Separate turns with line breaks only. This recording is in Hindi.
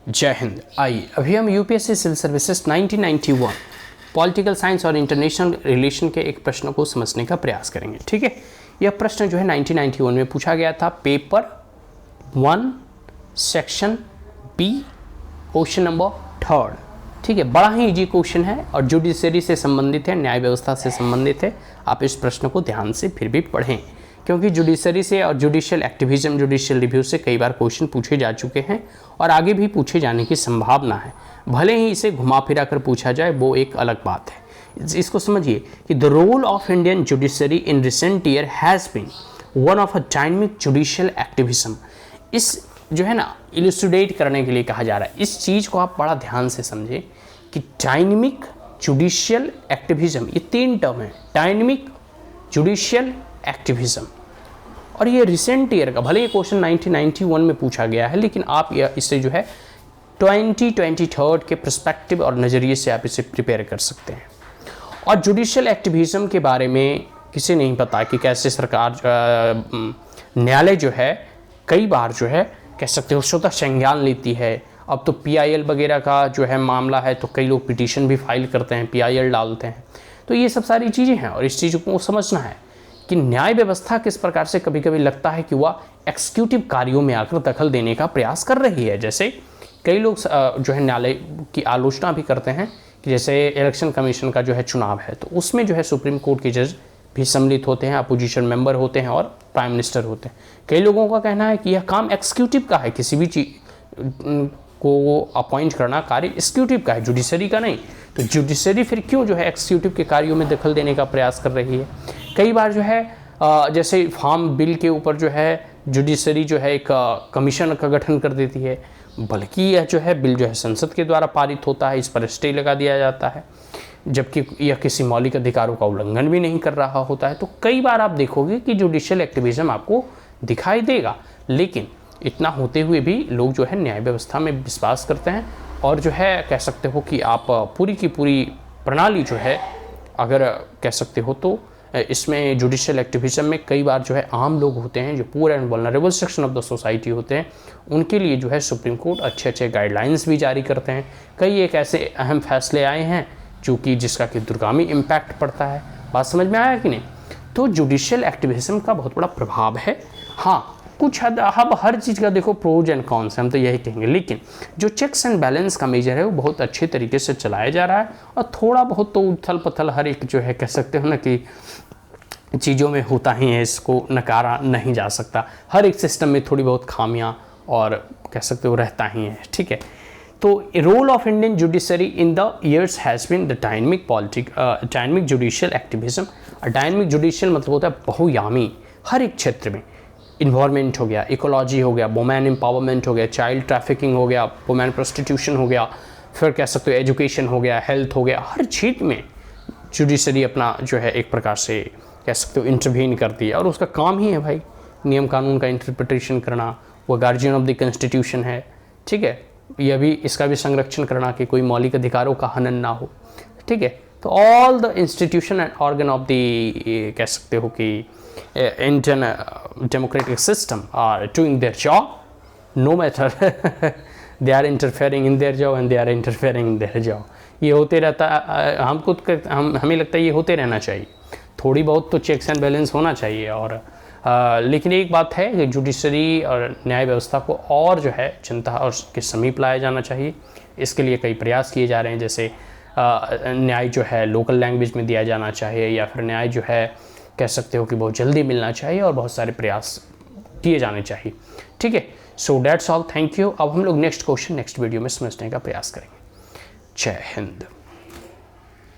जय हिंद। आइए अभी हम UPSC civil services 1991 political science और इंटरनेशनल रिलेशन के एक प्रश्न को समझने का प्रयास करेंगे। ठीक है, यह प्रश्न जो है 1991 में पूछा गया था, paper 1 section B question number 3। ठीक है, बड़ा ही इजी क्वेश्चन है और जुडिशरी से संबंधित है, न्याय व्यवस्था से संबंधित है। आप इस प्रश्न को ध्यान से फिर भी पढ़ें, क्योंकि जुडिशरी से और जुडिशियल एक्टिविज्म, जुडिशियल रिव्यू से कई बार क्वेश्चन पूछे जा चुके हैं और आगे भी पूछे जाने की संभावना है। भले ही इसे घुमा फिरा कर पूछा जाए, वो एक अलग बात है। इसको समझिए कि the role of Indian judiciary in recent year has been one of a dynamic judicial activism. इस जो है ना, इलस्ट्रेट करने के लिए कहा जा रहा है। इस चीज़ को आप बड़ा ध्यान से समझें कि डायनामिक जुडिशियल एक्टिविज्म, ये 3 टर्म है, डायनामिक जुडिशियल एक्टिविज्म। और ये रिसेंट ईयर का, भले ये क्वेश्चन 1991 में पूछा गया है, लेकिन आप इसे जो है 2023 के पर्सपेक्टिव और नज़रिए से आप इसे प्रिपेयर कर सकते हैं। और जुडिशियल एक्टिविज्म के बारे में किसी नहीं पता कि कैसे सरकार न्यायालय जो है कई बार जो है कह सकते हो स्वतः संज्ञान लेती है। अब तो PIL वगैरह का जो है मामला है, तो कई लोग पिटीशन भी फाइल करते हैं, PIL डालते हैं। तो ये सब सारी चीज़ें हैं और इस चीज़ को समझना है कि न्याय व्यवस्था किस प्रकार से कभी कभी लगता है कि वह एक्सिक्यूटिव कार्यों में आकर दखल देने का प्रयास कर रही है। जैसे कई लोग जो है न्यायालय की आलोचना भी करते हैं कि जैसे इलेक्शन कमीशन का जो है चुनाव है, तो उसमें जो है सुप्रीम कोर्ट के जज भी सम्मिलित होते हैं, अपोजिशन मेंबर होते हैं और प्राइम मिनिस्टर होते हैं। कई लोगों का कहना है कि यह काम एक्सिक्यूटिव का है, किसी भी चीज़ को अपॉइंट करना कार्य एक्सिक्यूटिव का है, जुडिशरी का नहीं। तो जुडिशरी फिर क्यों जो है एक्सिक्यूटिव के कार्यों में दखल देने का प्रयास कर रही है? कई बार जो है जैसे फार्म बिल के ऊपर जो है जुडिशरी जो है एक कमीशन का गठन कर देती है, बल्कि यह जो है बिल जो है संसद के द्वारा पारित होता है, इस पर स्टे लगा दिया जाता है, जबकि यह किसी मौलिक अधिकारों का उल्लंघन भी नहीं कर रहा होता है। तो कई बार आप देखोगे कि जुडिशियल एक्टिविज्म आपको दिखाई देगा, लेकिन इतना होते हुए भी लोग जो है न्याय व्यवस्था में विश्वास करते हैं और जो है कह सकते हो कि आप पूरी की पूरी प्रणाली जो है अगर कह सकते हो तो इसमें जुडिशियल एक्टिविज्म में कई बार जो है आम लोग होते हैं, जो poor and vulnerable section of the society होते हैं, उनके लिए जो है सुप्रीम कोर्ट अच्छे अच्छे गाइडलाइंस भी जारी करते हैं। कई एक ऐसे अहम फैसले आए हैं जो कि जिसका कि दूरगामी इम्पैक्ट पड़ता है। बात समझ में आया कि नहीं? तो जुडिशियल एक्टिविज्म का बहुत बड़ा प्रभाव है। हाँ, कुछ हद अब हर चीज़ का देखो प्रोज एंड कॉन्स, हम तो यही कहेंगे, लेकिन जो चेक्स एंड बैलेंस का मेजर है वो बहुत अच्छे तरीके से चलाया जा रहा है। और थोड़ा बहुत तो उथल पथल हर एक जो है कह सकते हो ना कि चीज़ों में होता ही है, इसको नकारा नहीं जा सकता। हर एक सिस्टम में थोड़ी बहुत खामियां और कह सकते हो रहता ही है। ठीक है, तो role of Indian judiciary in the years has been the dynamic judicial activism. Dynamic judicial मतलब होता है बहुयामी, हर एक क्षेत्र में। इन्वायरमेंट हो गया, इकोलॉजी हो गया, वुमेन एम्पावरमेंट हो गया, चाइल्ड ट्रैफिकिंग हो गया, वुमेन प्रोस्टिट्यूशन हो गया, फिर कह सकते हो एजुकेशन हो गया, हेल्थ हो गया, हर क्षेत्र में जुडिशरी अपना जो है एक प्रकार से कह सकते हो इंटरवीन करती है। और उसका काम ही है भाई नियम कानून का इंटरप्रिटेशन करना, वो गार्जियन ऑफ द कॉन्स्टिट्यूशन है। ठीक है, यह भी इसका भी संरक्षण करना कि कोई मौलिक अधिकारों का हनन ना हो। ठीक है, तो all the institution and organ of the कह सकते हो कि Indian democratic system are doing their job, no matter they are interfering in their job and they are interfering in their job. ये होते रहता है, हमें लगता है ये होते रहना चाहिए। थोड़ी बहुत तो चेक्स एंड बैलेंस होना चाहिए। और लेकिन एक बात है कि जुडिशरी और न्याय व्यवस्था को और जो है जनता और के समीप लाया जाना चाहिए। इसके लिए कई प्रयास किए जा रहे हैं, जैसे न्याय जो है लोकल लैंग्वेज में दिया जाना चाहिए, या फिर न्याय जो है कह सकते हो कि बहुत जल्दी मिलना चाहिए, और बहुत सारे प्रयास किए जाने चाहिए। ठीक है, so that's all, thank you. अब हम लोग नेक्स्ट क्वेश्चन नेक्स्ट वीडियो में समझने का प्रयास करेंगे। जय हिंद।